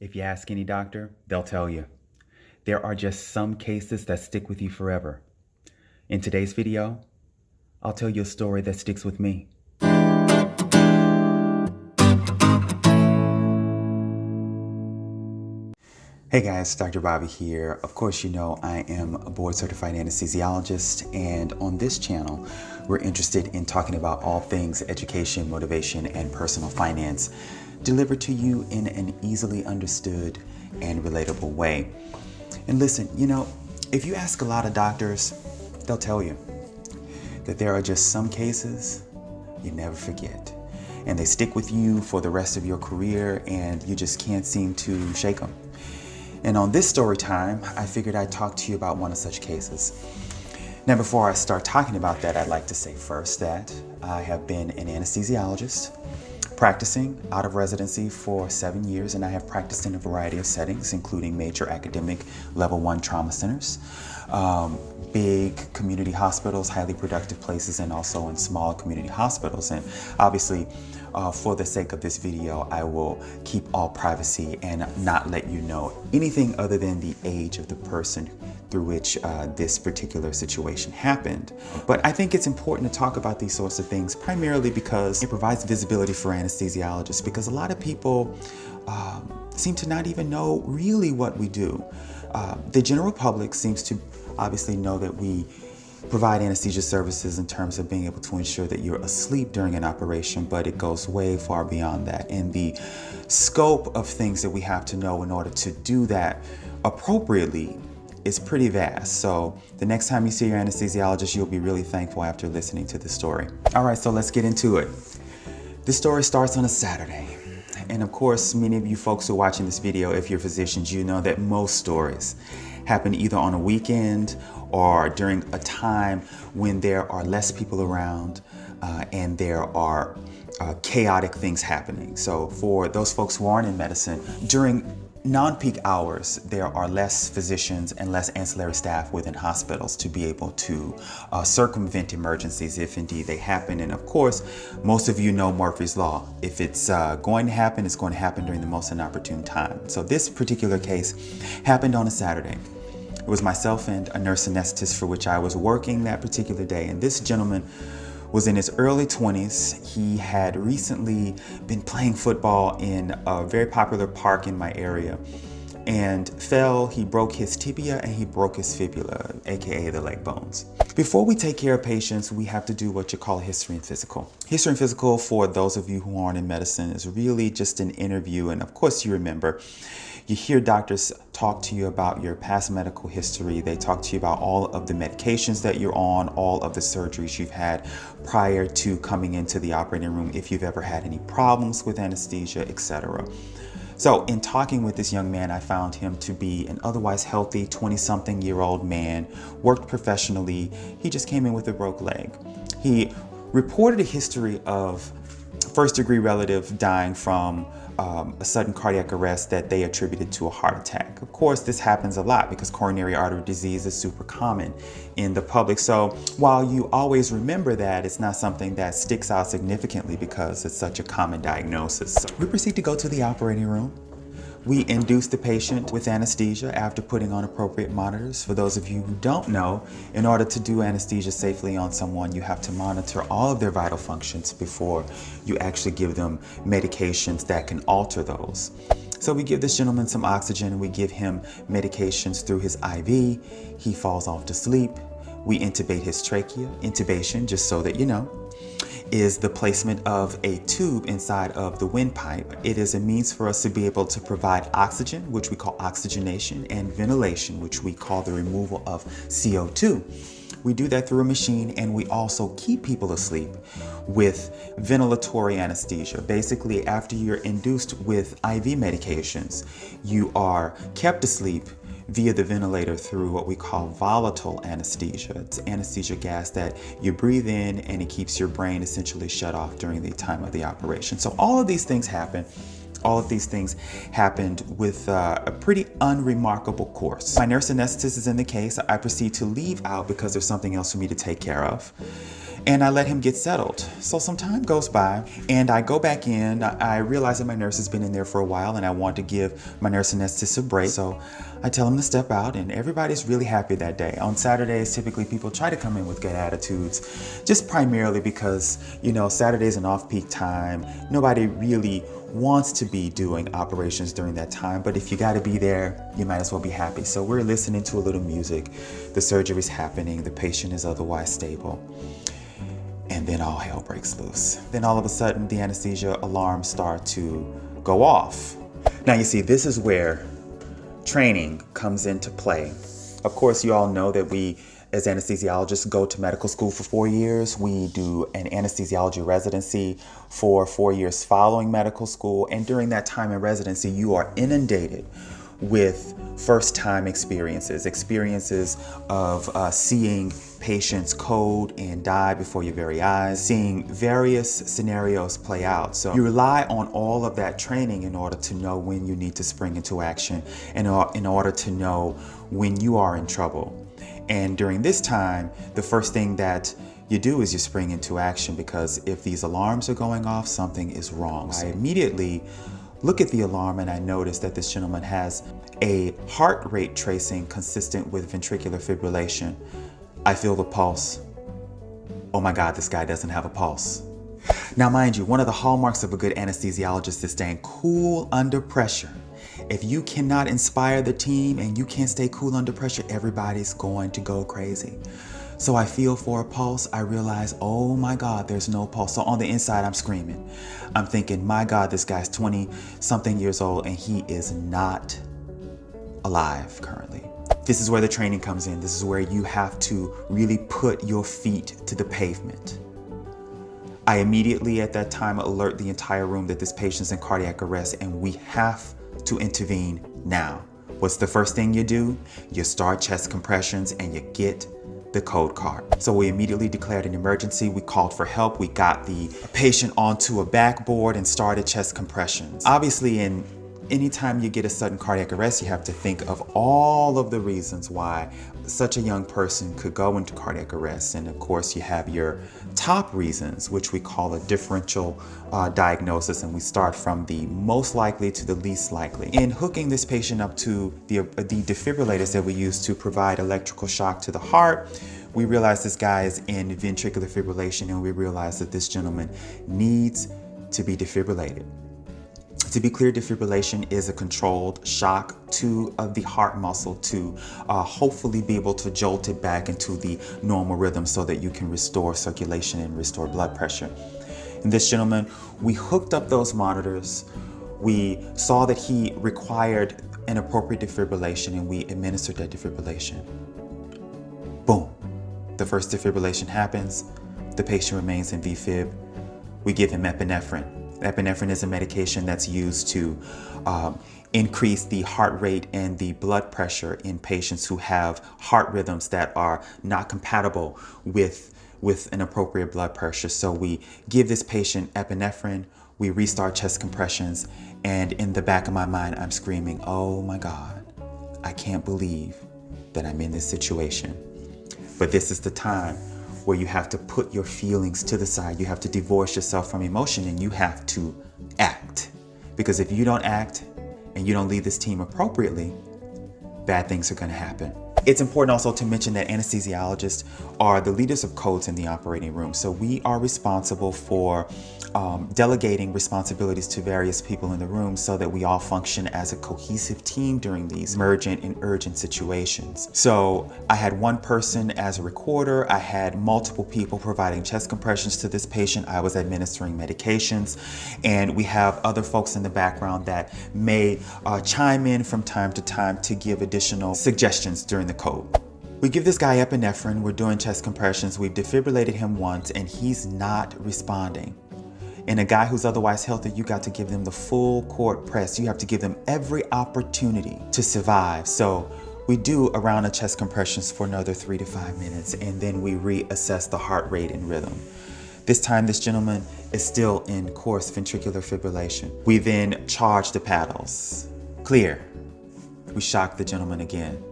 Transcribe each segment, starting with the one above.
If you ask any doctor, they'll tell you. There are just some cases that stick with you forever. In today's video, I'll tell you a story that sticks with me. Hey guys, Dr. Bobby here. Of course, you know I am a board-certified anesthesiologist, and on this channel, we're interested in talking about all things education, motivation, and personal finance, delivered to you in an easily understood and relatable way. And listen, you know, if you ask a lot of doctors, they'll tell you that there are just some cases you never forget, and they stick with you for the rest of your career, and you just can't seem to shake them. And on this story time, I figured I'd talk to you about one of such cases. Now, before I start talking about that, I'd like to say first that I have been an anesthesiologist, practicing out of residency for 7 years, and I have practiced in a variety of settings, including major academic level 1 trauma centers, big community hospitals, highly productive places, and also in small community hospitals. And obviously, for the sake of this video, I will keep all privacy and not let you know anything other than the age of the person through which this particular situation happened. But I think it's important to talk about these sorts of things primarily because it provides visibility for anesthesiologists, because a lot of people seem to not even know really what we do. The general public seems to obviously know that we provide anesthesia services in terms of being able to ensure that you're asleep during an operation, but it goes way far beyond that. And the scope of things that we have to know in order to do that appropriately is pretty vast. So the next time you see your anesthesiologist, you'll be really thankful after listening to this story. All right, so let's get into it. This story starts on a Saturday. And of course, many of you folks who are watching this video, if you're physicians, you know that most stories happen either on a weekend or during a time when there are less people around and there are chaotic things happening. So for those folks who aren't in medicine, during non-peak hours, there are less physicians and less ancillary staff within hospitals to be able to circumvent emergencies if indeed they happen. And of course, most of you know Murphy's Law. If it's going to happen, it's going to happen during the most inopportune time. So this particular case happened on a Saturday. It was myself and a nurse anesthetist for which I was working that particular day. And this gentleman was in his early 20s. He had recently been playing football in a very popular park in my area and fell. He broke his tibia and he broke his fibula, aka the leg bones. Before we take care of patients, we have to do what you call a history and physical. History and physical, for those of you who aren't in medicine, is really just an interview. And of course, you remember, you hear doctors talk to you about your past medical history. They talk to you about all of the medications that you're on, all of the surgeries you've had prior to coming into the operating room, if you've ever had any problems with anesthesia, etc. So in talking with this young man, I found him to be an otherwise healthy 20-something-year-old man, worked professionally. He just came in with a broke leg. He reported a history of first-degree relative dying from a sudden cardiac arrest that they attributed to a heart attack. Of course, this happens a lot because coronary artery disease is super common in the public. So while you always remember that, it's not something that sticks out significantly because it's such a common diagnosis. So we proceed to go to the operating room. We induce the patient with anesthesia after putting on appropriate monitors. For those of you who don't know, in order to do anesthesia safely on someone, you have to monitor all of their vital functions before you actually give them medications that can alter those. So we give this gentleman some oxygen and we give him medications through his IV. He falls off to sleep. We intubate his trachea. Intubation, just so that you know, is the placement of a tube inside of the windpipe. It is a means for us to be able to provide oxygen, which we call oxygenation, and ventilation, which we call the removal of CO2. We do that through a machine, and we also keep people asleep with ventilatory anesthesia. Basically, after you're induced with IV medications, you are kept asleep via the ventilator through what we call volatile anesthesia. It's anesthesia gas that you breathe in and it keeps your brain essentially shut off during the time of the operation. So all of these things happen. All of these things happened with a pretty unremarkable course. My nurse anesthetist is in the case. I proceed to leave out because there's something else for me to take care of. and I let him get settled. So some time goes by and I go back in. I realize that my nurse has been in there for a while and I want to give my nurse anesthetist a break. So I tell him to step out and everybody's really happy that day. On Saturdays, typically people try to come in with good attitudes, just primarily because, Saturday's an off-peak time. Nobody really wants to be doing operations during that time, but if you got to be there, you might as well be happy. So we're listening to a little music, the surgery's happening, the patient is otherwise stable, and then all hell breaks loose. Then all of a sudden the anesthesia alarms start to go off. Now you see, this is where training comes into play. Of course, you all know that we as anesthesiologists go to medical school for 4 years. We do an anesthesiology residency for 4 years following medical school. And during that time in residency, you are inundated with first-time experiences of seeing patients code and die before your very eyes, seeing various scenarios play out. So you rely on all of that training in order to know when you need to spring into action and in order to know when you are in trouble. And during this time, the first thing that you do is you spring into action, because if these alarms are going off, something is wrong. So I immediately look at the alarm and I notice that this gentleman has a heart rate tracing consistent with ventricular fibrillation. I feel the pulse. Oh my God, this guy doesn't have a pulse. Now, mind you, one of the hallmarks of a good anesthesiologist is staying cool under pressure. If you cannot inspire the team and you can't stay cool under pressure, everybody's going to go crazy. So I feel for a pulse. I realize, oh my God, there's no pulse. So on the inside, I'm screaming. I'm thinking, my God, this guy's 20-something years old and he is not alive currently. This is where the training comes in. This is where you have to really put your feet to the pavement. I immediately at that time alert the entire room that this patient's in cardiac arrest and we have to intervene now. What's the first thing you do? You start chest compressions and you get the code card. So we immediately declared an emergency. We called for help. We got the patient onto a backboard and started chest compressions. Obviously, anytime you get a sudden cardiac arrest, you have to think of all of the reasons why such a young person could go into cardiac arrest. And of course, you have your top reasons, which we call a differential diagnosis. And we start from the most likely to the least likely. In hooking this patient up to the defibrillators that we use to provide electrical shock to the heart, we realize this guy is in ventricular fibrillation, and we realize that this gentleman needs to be defibrillated. To be clear, defibrillation is a controlled shock to the heart muscle to hopefully be able to jolt it back into the normal rhythm so that you can restore circulation and restore blood pressure. And this gentleman, we hooked up those monitors. We saw that he required an appropriate defibrillation and we administered that defibrillation. Boom. The first defibrillation happens. The patient remains in VFib. We give him epinephrine. Epinephrine is a medication that's used to increase the heart rate and the blood pressure in patients who have heart rhythms that are not compatible with an appropriate blood pressure. So we give this patient epinephrine, we restart chest compressions, and in the back of my mind, I'm screaming, oh my God, I can't believe that I'm in this situation. But this is the time where you have to put your feelings to the side. You have to divorce yourself from emotion and you have to act. Because if you don't act and you don't lead this team appropriately, bad things are gonna happen. It's important also to mention that anesthesiologists are the leaders of codes in the operating room. So we are responsible for delegating responsibilities to various people in the room so that we all function as a cohesive team during these emergent and urgent situations. So I had one person as a recorder. I had multiple people providing chest compressions to this patient. I was administering medications, and we have other folks in the background that may chime in from time to time to give additional suggestions during the code. We give this guy epinephrine, we're doing chest compressions, we've defibrillated him once and he's not responding. And a guy who's otherwise healthy, you got to give them the full court press. You have to give them every opportunity to survive. So we do a round of chest compressions for another 3 to 5 minutes, and then we reassess the heart rate and rhythm. This time, this gentleman is still in coarse ventricular fibrillation. We then charge the paddles. Clear. We shock the gentleman again.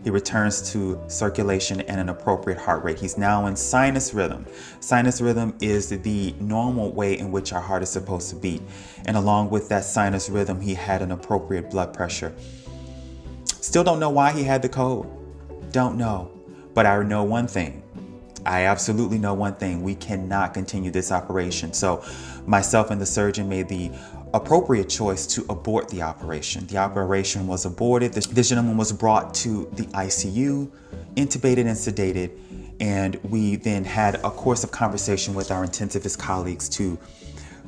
He returns to circulation and an appropriate heart rate. He's now in sinus rhythm. Sinus rhythm is the normal way in which our heart is supposed to beat. And along with that sinus rhythm, he had an appropriate blood pressure. Still don't know why he had the code. Don't know. But I know one thing. I absolutely know one thing. We cannot continue this operation. So myself and the surgeon made the appropriate choice to abort the operation. The operation was aborted. This gentleman was brought to the ICU, intubated and sedated, and we then had a course of conversation with our intensivist colleagues to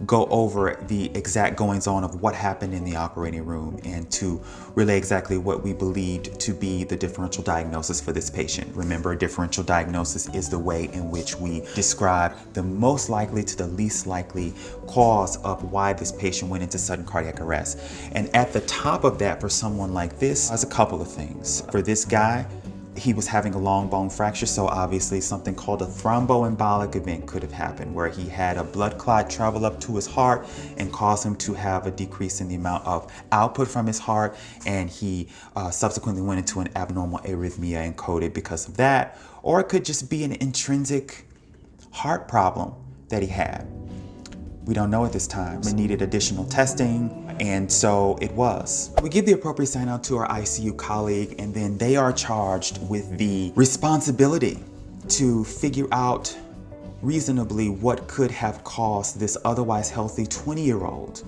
go over the exact goings on of what happened in the operating room and to relay exactly what we believed to be the differential diagnosis for this patient. Remember, a differential diagnosis is the way in which we describe the most likely to the least likely cause of why this patient went into sudden cardiac arrest. And at the top of that, for someone like this, there's a couple of things. For this guy, he was having a long bone fracture, so obviously something called a thromboembolic event could have happened, where he had a blood clot travel up to his heart and cause him to have a decrease in the amount of output from his heart, and he subsequently went into an abnormal arrhythmia and coded because of that. Or it could just be an intrinsic heart problem that he had. We don't know at this time. We needed additional testing, and so it was. We give the appropriate sign out to our ICU colleague, and then they are charged with the responsibility to figure out reasonably what could have caused this otherwise healthy 20-year-old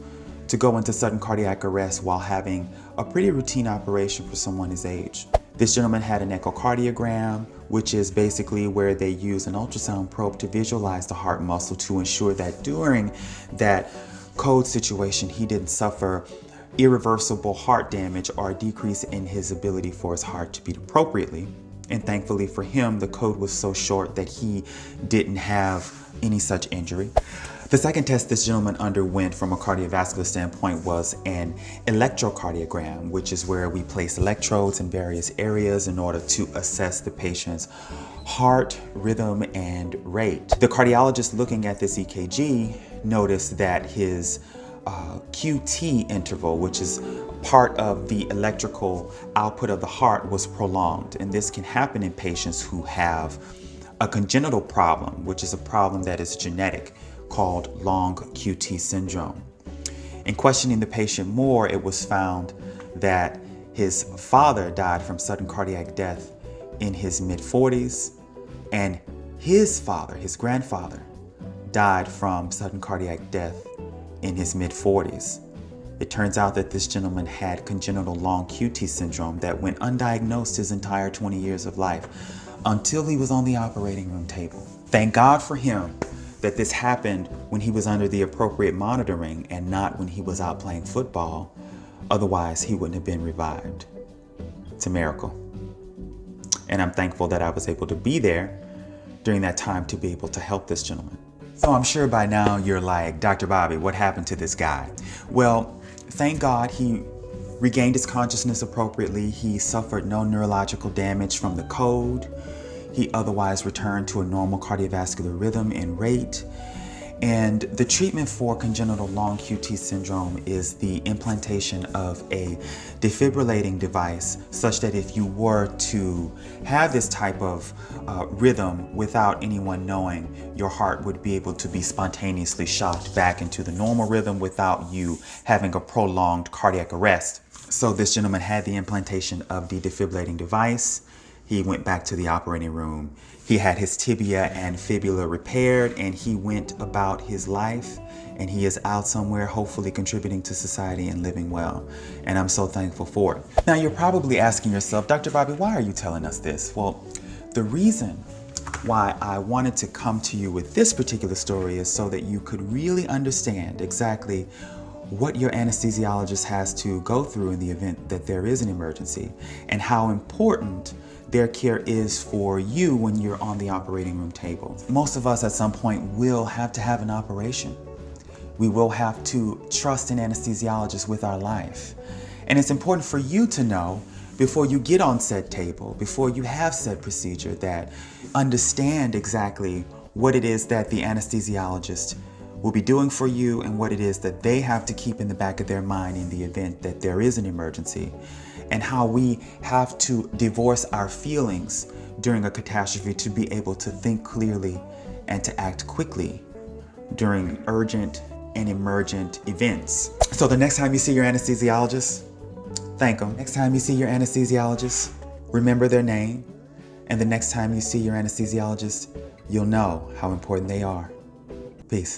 to go into sudden cardiac arrest while having a pretty routine operation for someone his age. This gentleman had an echocardiogram, which is basically where they use an ultrasound probe to visualize the heart muscle to ensure that during that code situation, he didn't suffer irreversible heart damage or a decrease in his ability for his heart to beat appropriately. And thankfully for him, the code was so short that he didn't have any such injury. The second test this gentleman underwent from a cardiovascular standpoint was an electrocardiogram, which is where we place electrodes in various areas in order to assess the patient's heart, rhythm, and rate. The cardiologist looking at this EKG noticed that his QT interval, which is part of the electrical output of the heart, was prolonged. And this can happen in patients who have a congenital problem, which is a problem that is genetic, called long QT syndrome. In questioning the patient more, it was found that his father died from sudden cardiac death in his mid-40s, and his father, his grandfather, died from sudden cardiac death in his mid-40s. It turns out that this gentleman had congenital long QT syndrome that went undiagnosed his entire 20 years of life until he was on the operating room table. Thank God for him that this happened when he was under the appropriate monitoring and not when he was out playing football. Otherwise, he wouldn't have been revived. It's a miracle. And I'm thankful that I was able to be there during that time to be able to help this gentleman. So I'm sure by now you're like, Dr. Bobby, what happened to this guy? Well, thank God he regained his consciousness appropriately. He suffered no neurological damage from the code. He otherwise returned to a normal cardiovascular rhythm and rate. And the treatment for congenital long QT syndrome is the implantation of a defibrillating device, such that if you were to have this type of rhythm without anyone knowing, your heart would be able to be spontaneously shocked back into the normal rhythm without you having a prolonged cardiac arrest. So this gentleman had the implantation of the defibrillating device. He went back to the operating room. He had his tibia and fibula repaired, and he went about his life, and he is out somewhere, hopefully contributing to society and living well. And I'm so thankful for it. Now, you're probably asking yourself, Dr. Bobby, why are you telling us this? Well, the reason why I wanted to come to you with this particular story is so that you could really understand exactly what your anesthesiologist has to go through in the event that there is an emergency, and how important their care is for you when you're on the operating room table. Most of us at some point will have to have an operation. We will have to trust an anesthesiologist with our life. And it's important for you to know before you get on said table, before you have said procedure, that understand exactly what it is that the anesthesiologist will be doing for you and what it is that they have to keep in the back of their mind in the event that there is an emergency. and how we have to divorce our feelings during a catastrophe to be able to think clearly and to act quickly during urgent and emergent events. So the next time you see your anesthesiologist, thank them. Next time you see your anesthesiologist, remember their name. And the next time you see your anesthesiologist, you'll know how important they are. Peace.